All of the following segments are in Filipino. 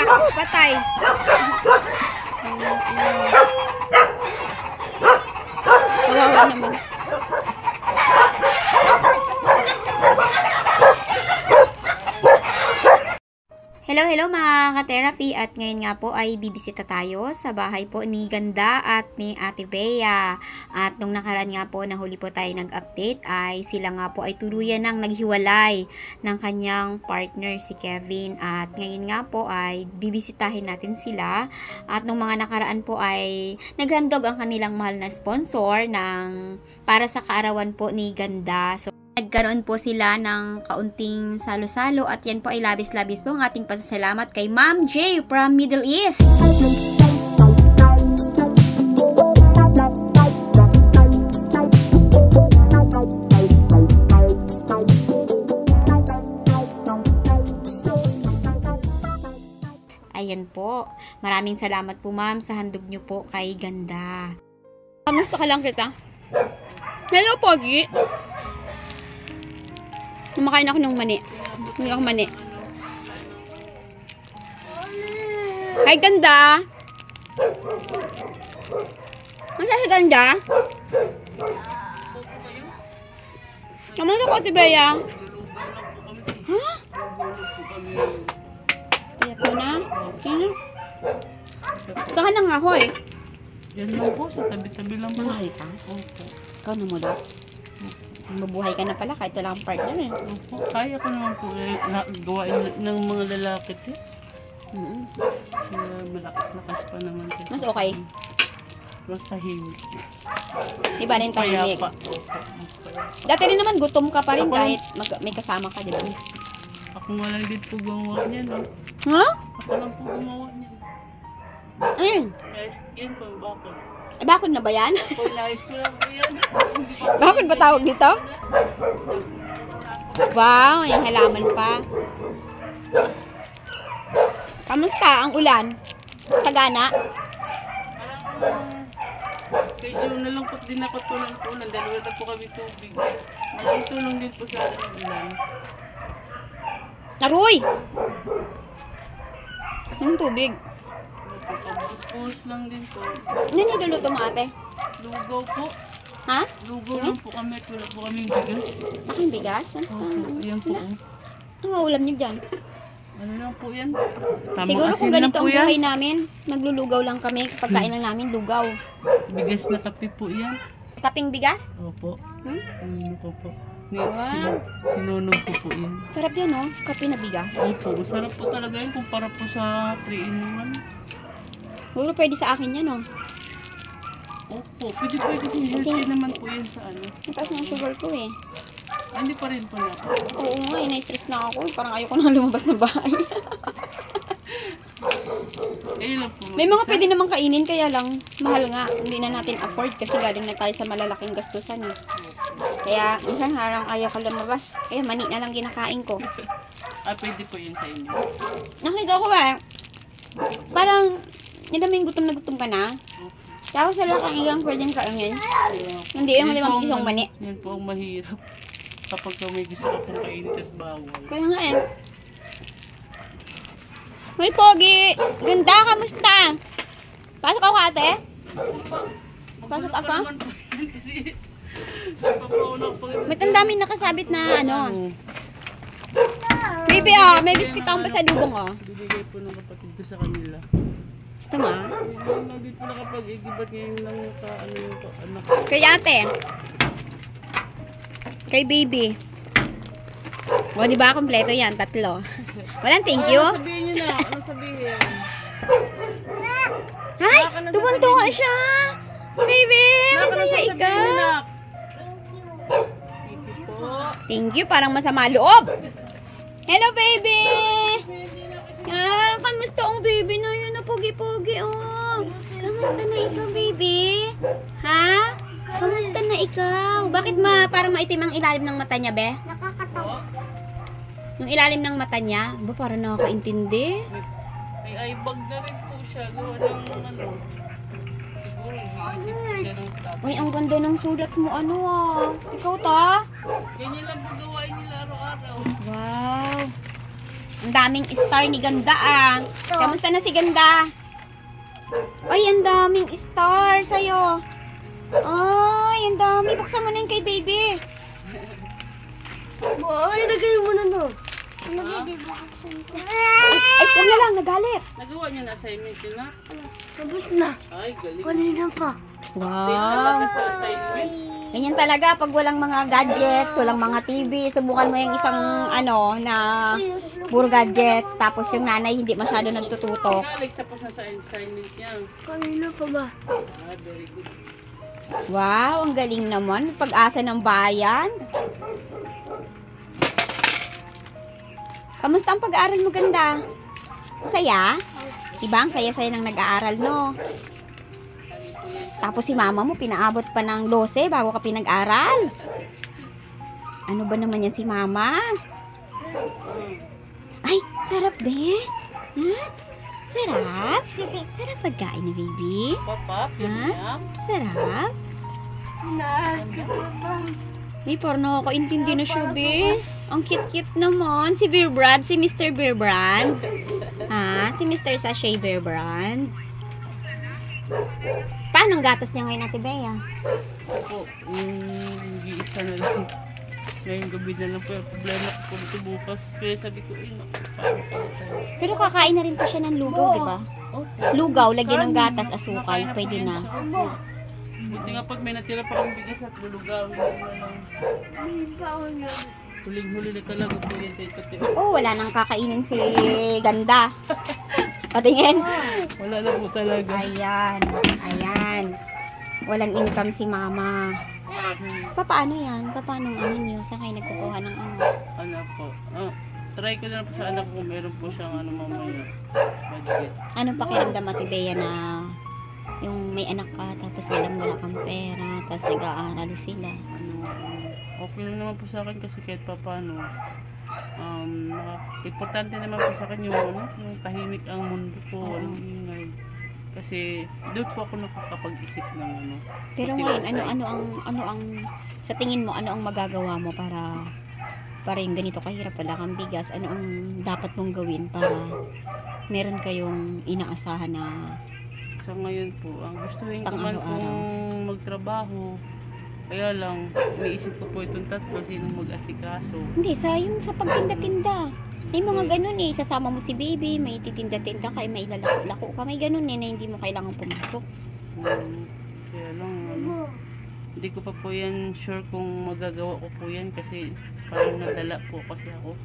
Naku, patay. Kawawa naman. Hello mga ka-therapy, at ngayon nga po ay bibisita tayo sa bahay po ni Ganda at ni Ate Bea. At nung nakaraan nga po, nahuli po tayo nag-update, ay sila nga po ay tuluyan nang naghiwalay ng kanyang partner si Kevin. At ngayon nga po ay bibisitahin natin sila. At nung mga nakaraan po ay naghandog ang kanilang mahal na sponsor para sa kaarawan po ni Ganda. So nagkaroon po sila ng kaunting salo-salo, at yan po ay labis-labis po ang ating pasasalamat kay Ma'am J from Middle East. Ayan po. Maraming salamat po ma'am sa handog nyo po kay Ganda. Kamusta ka lang kita? Hello, Pogi! Kumakain ako ng mani. Hindi ako mani. Hi, Ganda! Ano si Ganda? Kamusta ko, Ate Bea? Ha? Payat mo na? Sino? Saan ka nang ahoy? Yan lang po, sa tabi-tabi lang po. Mahay ka? Opo. Ikaw na mo daw? Mabuhay ka na pala kahit wala kang partner eh. Opo, kaya ko naman po gawain ng mga lalaki eh. Malakas-lakas pa naman. Mas okay? Mas tahimik. Di ba rin tahimik? Dati rin naman gutom ka pa rin kahit may kasama ka, di ba? Ako nga lang din po gumawa niya, no? Ha? Ako lang po gumawa niya. Ayun. Yes, yun po, bakit? Eh, bakit na ba yan? Po, nais ko lang po yan. Bakit ba tawag dito? Wow, may halaman pa. Kamusta ang ulan? Sagana? Kaya na lang po din nakatulang po. Dalawa na po kami tubig. Nakitulong din po sa ulan. Aroy! Anong tubig? Pagpus lang din po. Ano niluluto mo, ate? Lugaw po. Ha? Lugaw lang po kami at wala po kaming bigas. Aking bigas? Ayan po. Ano ulam niyo dyan? Ano lang po yan? Tamang Siguro asin kung lang ganito po ang yan. buhay namin, maglulugaw lang kami. Pagkain lang namin, lugaw. Bigas na kape po yan. Kaping bigas? Opo. Ano po. Wow. Sinunog ko po yan. Sarap yan, no? Kape na bigas. Opo. Masarap po talaga yan kumpara po sa 3-in-1. Siguro pwede sa akin yan, no? Opo. Pwede kasi healthy naman po yan sa ano. Mataas na ang sugar ko, eh. Hindi pa rin po na. Oo nga, na-stress na ako. Parang ayoko na lumabas ng bahay. Lang po. May mga pwede namang kainin, kaya lang mahal nga. Hindi na natin afford kasi galing na tayo sa malalaking gastusan, eh. Kaya, minsan harang ayaw ko lumabas. Kaya mani na lang ginakain ko. Pwede po yun sa inyo. Nakita ko ba, parang, nilaming gutom na gutom ka na. Tapos sa lakang ilang pwedeng kainin. Hindi yung 5 pisong mani. Yan po ang mahirap. Kapag may gusto ka pong kainin, tas bawal. Kaya nga eh. Hoy, Pogi! Ganda, kamusta? Pasok ako, ate? Pasok ako? Kasi, Ba't ang dami nakasabit na ano? Baby, may biscuit akong pasalubong, bibigay po ng kapatid ko sa kanila. Gusto mo? Hindi po nakapag-igibat ngayon lang yung anak. Kay ate. Kay baby. O, di ba? Kompleto yan, 3. Walang thank you. Ano sabihin nyo na? Ano sabihin? Ay, tuwan-tuwa siya. Baby, masaya ikaw. Thank you, parang masama loob. Hello, baby. Kamusta ang baby na yun? Pogi-pogi, oh. Kamusta na ikaw, baby? Ha? Kamusta na ikaw? Bakit parang maitim ang ilalim ng mata niya, be? Nakakatawa. Yung ilalim ng mata niya, ba parang nakakaintindi? May eye bag na rin po siya. Gawa ng ano. Siguro, siya ng tap. Uy, ang ganda ng sulat mo, ano ah. Ikaw ta? Ganyan lang po gawain nila araw-araw. Wow. Ang daming star ni Ganda ah. Kamusta na si Ganda? Ay, ang daming star sa'yo. Ay, ang dami. Buksan mo na yun kay baby. Ay, lagay mo na no. Ay, huwag na lang. Nagalit. Nagawa niya na assignment yun na. Tapos na. Ay, galing. Kanina pa. Talaga Wow. sa assignment. Ganyan talaga pag walang mga gadgets, walang mga TV. Subukan mo yung isang ano na puro gadgets. Tapos yung nanay hindi masyado nagtututok. Alex, tapos na sa assignment niya. Kanina pa ba? Ah, very good. Wow, ang galing naman. Pag-asa ng bayan. Kamusta ang pag-aaral mo, Ganda? Masaya? Diba? Ang saya-saya nang nag-aaral, no? Tapos si mama mo, pinaabot pa ng 12 bago ka pinag-aral. Ano ba naman yan si mama? Ay, sarap, be. Ha? Sarap? Sarap pagkain ni baby? Papa, Ha? yum. Sarap? Nakakapapang. May parang nakakaintindi na siya, be. Ang cute-cute naman. Si Bear Brand, si Mr. Bear Brand. Ha? Si Mr. Sachet Bear Brand. Paano ang gatas niya ngayon, Ate Bea? Opo, yung giisa na lang. Ngayong gabi na lang po yung problema ko po ito bukas. Kaya sabi ko, naku, paano tayo? Pero kakain na rin po siya ng lugaw, di ba? Opo. Lugaw, lagyan ng gatas, asukal, pwede na. Buti nga pag may natira pa kang bigas at lulugaw, na lang. Huling-huli na talaga po yan tayo pati. Oh, wala nang kakainin si Ganda. Patingin. Wala na po talaga. Ayan, ayan. Walang income si mama. Paano yan? Paano ang ano niyo? Saan kayo nagkukuha ng ano? Ano po? Try ko na lang po sa anak ko kung meron po siyang ano mamaya. Budget. Anong pakiramdam, Ate Bea, na yung may anak ka, tapos wala kang pera, tapos nag-aaral sila? Okay lang naman po sa akin kasi kahit pa paano. Importante naman po sa akin yung, yung tahimik ang mundo ko, walang ingay. Kasi doon po ako nakakapag-isip ng ano. Pero ngayon, ano ang sa tingin mo, ano ang magagawa mo para yung ganito kahirap, wala kang bigas, ano ang dapat mong gawin para meron kayong inaasahan na Sa ngayon po, ang gustuhin ko man Pang-araw-araw. pong magtrabaho. Kaya lang, iniisip ko po itong tatlo, sinong mag-asikaso. hindi, sa pagtinda-tinda. May mga ganun eh, sasama mo si baby, may titinda-tinda ka, may lalako-lako ka, may ganun eh, na hindi mo kailangan pumasok. Kaya lang, hindi ko pa po yan sure kung magagawa ko po yan kasi parang nadala po kasi ako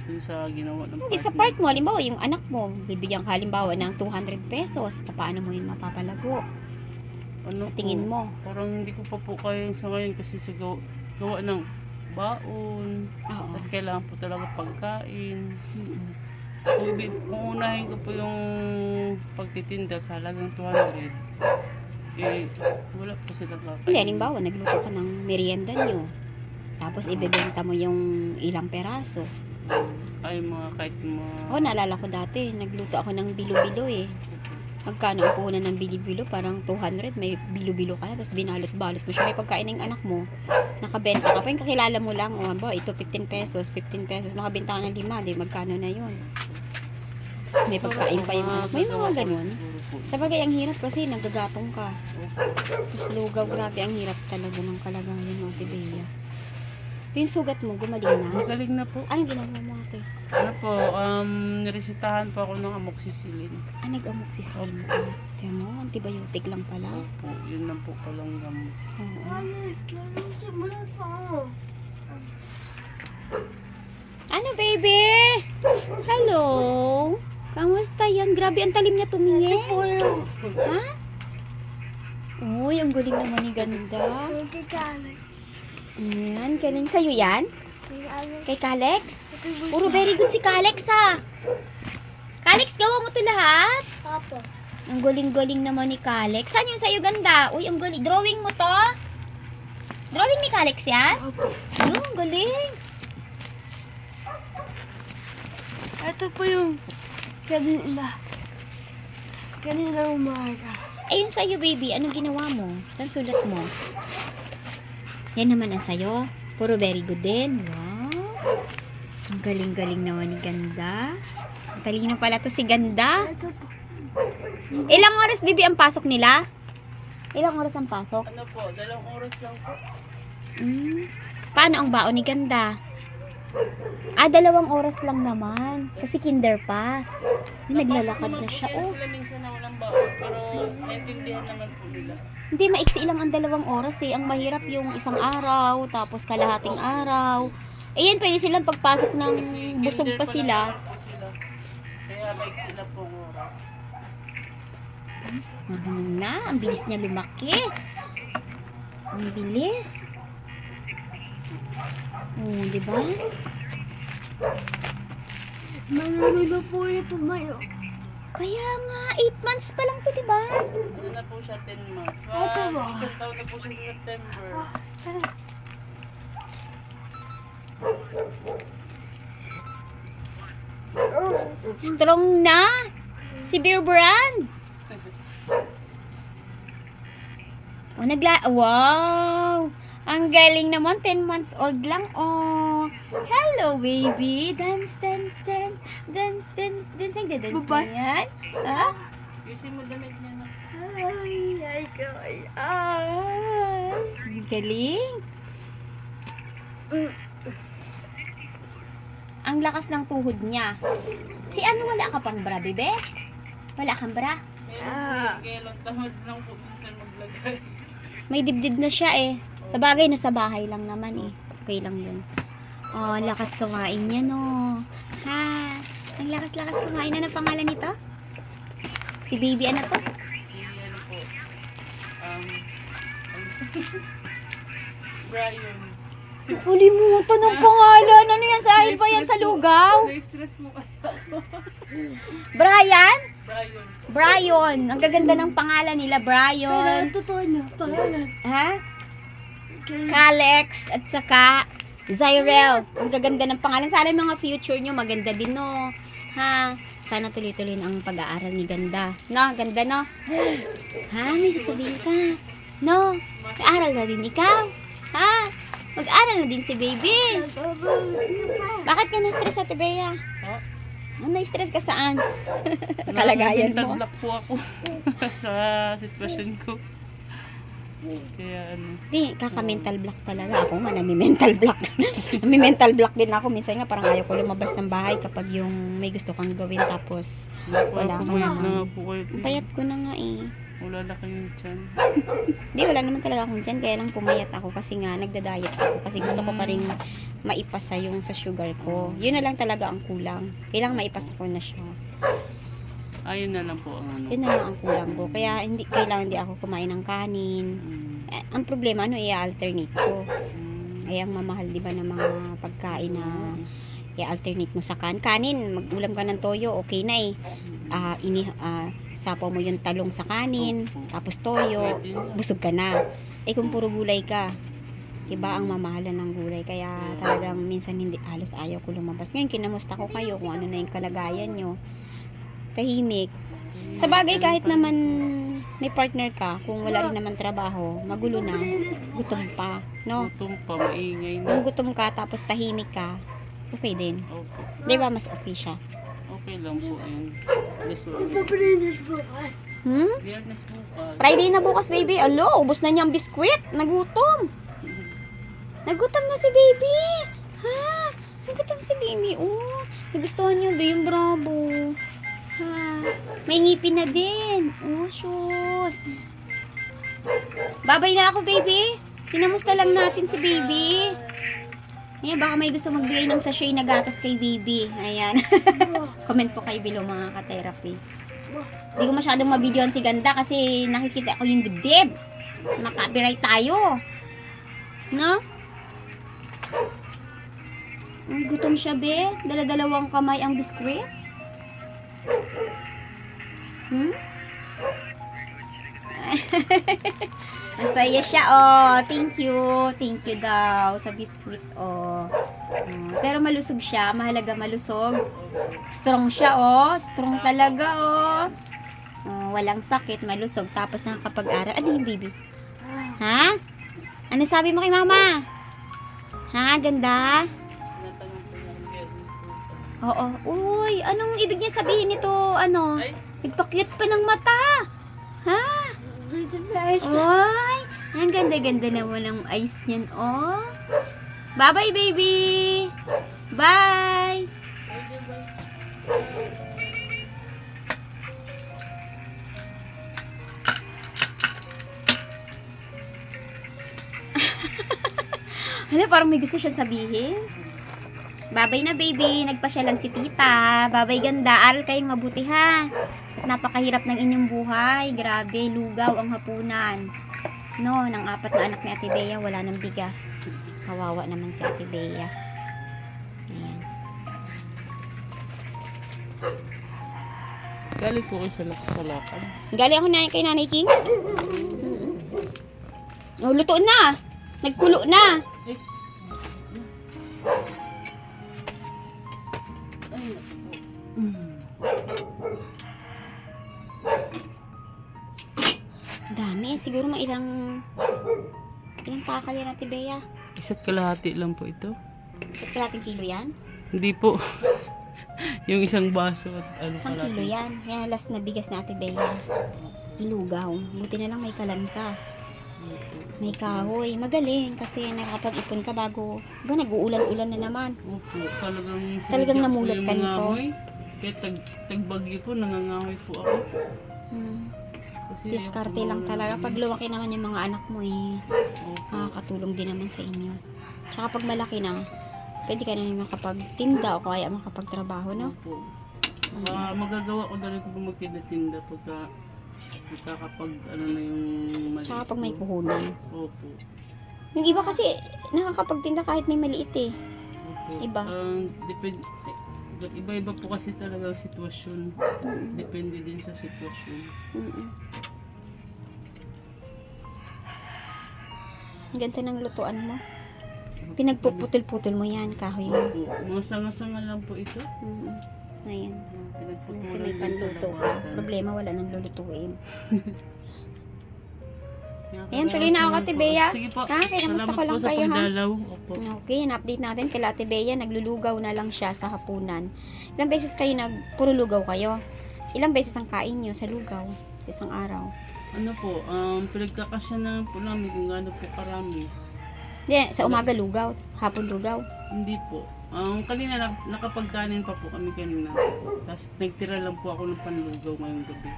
dun sa ginawa ng Hindi, sa part mo, halimbawa, yung anak mo, bibigyan ka halimbawa ng 200 pesos, paano mo yun mapapalago? Ano Sa tingin mo? Parang hindi ko pa po kaya sa ngayon kasi sa gawa ng baon. Oo. Tapos kailangan po talaga pagkain. Mm-mm. Kung unahin ko po yung pagtitinda sa halagang 200, eh, wala po silang kakain. Hindi, halimbawa, nagluto ka ng merienda nyo. Tapos, ibebenta mo yung ilang peraso. Ay, mga kahit mga... O, naalala ko dati, nagluto ako ng bilo-bilo eh. Magkano ang puhunan ng bilo-bilo? Parang 200, may bilo-bilo ka na, tapos binalot-balot mo siya. May pagkain ng anak mo, nakabenta ka pa, yung kakilala mo lang, o, ba, ito 15 pesos, makabenta ka ng 5, di, magkano na yun? May pagkain pa yung anak. May mga ganun. Sa bagay, ang hirap kasi, nagagatong ka. Tapos lugaw, grabe, ang hirap talaga ng kalagayan mo, Ate Bea. Yung sugat mo, gumaling na? Magaling na po. Anong ginagawa mo, ate? Ano po, niresitahan po ako ng amoxicillin. Nag-amok si Salim ka. Kaya mo, antibiotic lang pala. Opo, yun lang po palang gamot. Oo. Ano, baby? Hello? Kamusta yan? Grabe, ang talim niya tumingin. Ha? Uy, ang galing naman ni Ganda. Ayan, galing. Sa'yo yan? Kay Kalex? Puro very good si Kalex, ha? Kalex, gawa mo to lahat? Papa. Ang galing-galing naman ni Kalex. Saan yung sa'yo, Ganda? Uy, ang galing. Drawing mo to? Drawing ni Kalex yan? Yung, ang galing. Ito po yung kanina. Kanina umaga. Ayun sa'yo, baby. Anong ginawa mo? Saan sulat mo? Yan naman ang sa'yo. Puro very good din. Wow. Ang galing-galing naman ni Ganda. Talino pala to si Ganda. Ito po. Ilang oras, Bibi, ang pasok nila? Ilang oras ang pasok? Ano po, 2 oras lang po. Paano ang baon ni Ganda? 2 oras lang naman. Kasi kinder pa. Naglalakad na siya. Kaya Oh, sila minsan na walang baon, pero naintindihan naman po nila. hindi, maiksi lang ang 2 oras eh. Ang mahirap yung isang araw, tapos kalahating araw. Eh yan, pwede silang pagpasok ng Kasi busog kinder pa sila. lang po sila. Kaya may sila pong oras. Marunong na, ang bilis niya lumaki. Ang bilis. Oh, di ba? Mananalo po ito mayo. Kaya nga, 8 months pa lang to, di ba? Ano na po siya, 10 months. Ito ba? Isang taon na po siya sa September. Strong na. Si Beer Brand. Oh, wow! Ang galing naman, 10 months old lang. Oh, hello baby. Dance, dance, dance. Dance, dance, dance. Ang dance na yan. Ha? Yusin mo damit niya na. Ay, ay. Ang galing. Ang lakas ng tuhod niya. Si ano, wala ka pang bra, bebe? Wala kang bra? Meron po, kaya lang tamad lang po minsan maglagay. May dibdib na siya eh. Sa bagay, nasa bahay lang naman eh. Okay lang yun. Oh, lakas kumain niya no. Ha? Ang lakas-lakas kumain na. Ano pangalan nito? Si baby ano to? Si ano po, Brian. Kalimutan ng pangalan. Ano yan? Sahil ba yan sa lugaw? Na-stress mo kasi ako. Brian? Brian. Brian. Ang gaganda ng pangalan nila, Pero Brian. totoo niya, pangalan. Ha? Okay. Kalex at saka Zyrel. Ang gaganda ng pangalan. Sana yung mga future nyo maganda din, no? Ha? Sana tuloy-tuloy na ang pag-aaral ni Ganda. No? Ganda, no? Ha? May sasabihin ka. No? Mag-aaral na din ikaw. Ha? Mag-aaral na din si baby. Bakit ka na-stress, Ate Bea? Oh, Ano na-stress ka saan? Kalagayan mo. Mental block po ako sa sitwasyon ko. Kaya ano. Di, kaka-mental block talaga. Ako nga, nami-mental block. Nami-mental block din ako. Minsan nga, parang ayaw ko lumabas ng bahay kapag yung may gusto kang gawin tapos wala ka Pumayat na naman. nga po kayo. Payat ko na nga eh. Wala na kayong tiyan. Di, wala naman talaga akong dyan. Kaya lang pumayat ako kasi nga, nagda-diet ako. Kasi gusto ko pa rin maipasa yung sa sugar ko. Yun na lang talaga ang kulang. Kailangan maipasa ko na siya. Ayun na lang po ang ano. Yun na lang ang kulang ko. Kaya hindi, kailangan di ako kumain ng kanin. Ang problema, ano, i-alternate ko. Ay, ang mamahal, di ba, ng mga pagkain na i-alternate mo sa kanin. Mag-ulam ka ng toyo, okay na eh. Sapaw mo yung talong sa kanin, tapos toyo, busog ka na. Eh, kung puro gulay ka, iba ang mamahalan ng gulay. Kaya talagang minsan hindi, halos ayaw ko lumabas. Ngayon, kinamusta ko kayo kung ano na yung kalagayan nyo. Tahimik. Sa bagay, kahit naman may partner ka, kung wala rin naman trabaho, magulo na, gutom pa, no? Gutom pa, maingay na. Kung gutom ka, tapos tahimik ka, okay din. Opo. Di ba, mas okay siya? Okay lang po yun. This one. Paglinis po ka. Biyernes bukas. Friday na bukas, baby. Alo, ubos na niya ang biskwit. Nagutom. Nagutom na si baby. Ha? Nagutom si baby. Oh, nagustuhan niyo din yung bravo. Ha? May ngipin na din. Oh, sus. Babay na ako, baby. Kinamusta lang natin si baby. Ayan, baka may gusto magbigay ng sachet na gatas kay baby. Ayan. Comment po kayo below, mga ka-therapy. Hindi ko masyadong mabidyoan si Ganda kasi nakikita ko yung dibdib. Maka-copyright tayo. No? Gutom siya, be. Dala-dalawang kamay ang biskwit. Masaya siya, oh. Thank you. Thank you daw sa biskwit, oh. Pero malusog siya. Mahalaga malusog. Strong siya, oh. Strong talaga, oh. Walang sakit, malusog. Tapos nakakapag-aral. Ano yung baby? Ha? Ano sabi mo kay mama? Ha? Ganda? Natanong ko yung biyernes. Oo. Uy, anong ibig niya sabihin nito? Ano? Ay. Nagpa-cute pa ng mata. Ha? Dito na ayos na. Uy, ang ganda-ganda naman ng eyes niyan, oh. Bye-bye, baby. Bye. Hala, parang may gusto siyang sabihin. Babay na, baby. Nagpasya lang si tita. Babay, ganda. Aral kayong mabuti, ha. At napakahirap ng inyong buhay. Grabe, lugaw ang hapunan. No, ng 4 na anak ni Ate Bea, wala nang bigas. Kawawa naman si Ate Bea. Ayan. Galing po kayo sa lakad. Galing ako na kay Nanay King. Oh, luto na. Nagkulo na. Eh. Ay, naku po. Dami. Siguro mga ilang takal yan, Ate Bea. Isa't kalahati lang po ito. Kalating kilo yan? Hindi po. Yung isang baso at ano Isang kilo yan. Yan ang last na bigas na Ate Bea. Ilugaw. Buti na lang may kalan ka. May kahoy. Magaling kasi nakapag-ipon ka bago. Diba nag-uulan-ulan na naman. Opo, talagang Talagang sinadya namulat ko ka yung nito? nangangahoy. Kaya tagbagyo po, nangangahoy po ako. Kasi Diskarte ayaw ko lang talaga. mawala Pag lumaki naman yung mga anak mo Opo. makakatulong din naman sa inyo. Tsaka pag malaki na, pwede ka na makapagtinda o kaya makapagtrabaho, no? Opo. Magagawa ko na rin po magtinda-tinda pagka nakakapag ano na yung maliit Tsaka pag may ko. puhunan. Opo. Yung iba kasi nakakapagtinda kahit may maliit eh. Opo. Iba. Depende. Iba-iba po kasi talaga ang sitwasyon. Mm-mm. Depende din sa sitwasyon. Mm-mm. Ang ganda ng lutuan mo. Pinagpuputol-putol mo yan, kahoy mo. Opo. Mga sanga-sanga lang po ito. Mm-mm. Ayan. Pinagputulan May din sa panluto ka. labasan. Problema, wala nang lulutuin. Nakakaraos Ayan, tuloy na ako, naman Ate po. Bea. Sige po. Ha, kaya namusta Salamat ko lang po sa kayo, ha? pagdalaw. Opo. Okay, in-update natin kay Ate Bea. Naglulugaw na lang siya sa hapunan. Ilang beses kayo puro lugaw kayo? Ilang beses ang kain nyo sa lugaw sa isang araw? Ano po, pinagkakasya na po namin kung gaano po karami. Hindi, sa umaga lugaw, hapon lugaw. Hindi po. Kanina nakapagkanin pa po kami kanina. Tapos nagtira lang po ako ng panlugaw ngayong gabi.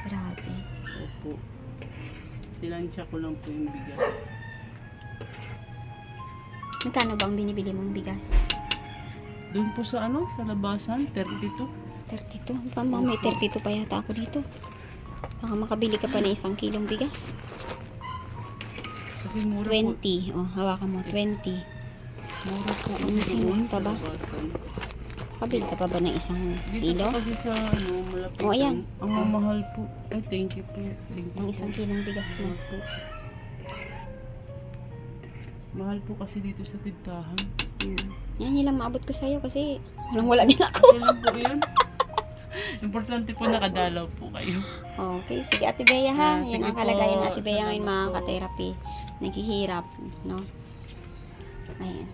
Grabe. Opo. Tinansya ko lang po yung bigas. Magkano ba ang binibili mong bigas? Doon po sa sa labasan, 32. 32. Pamang may 32 pa yata ako dito. Baka makabili ka pa ng 1 kilong bigas. Kasi mura po. 20. Oh, hawakan mo. 20. Mura po. Ano, sino pa sa ba? labasan. Kabili ka pa ba ng 1 Dito kilo? po kasi sa malapit. Oh, ayan. Ang mamahal po. Ay, thank you po. Thank you Ang po. 1 kilong bigas mo. Po. Mahal po kasi dito sa tindahan. Yan, yun lang maabot ko sa'yo kasi wala din ako. Okay lang po yun. Importante po nakadalaw po kayo. Okay, sige Ate Bea ha. Ah, Yan sige ang kalagayan po. ng Ate Bea ngayon mga Salamat po. ka-therapy. Naghihirap, no? Ayan.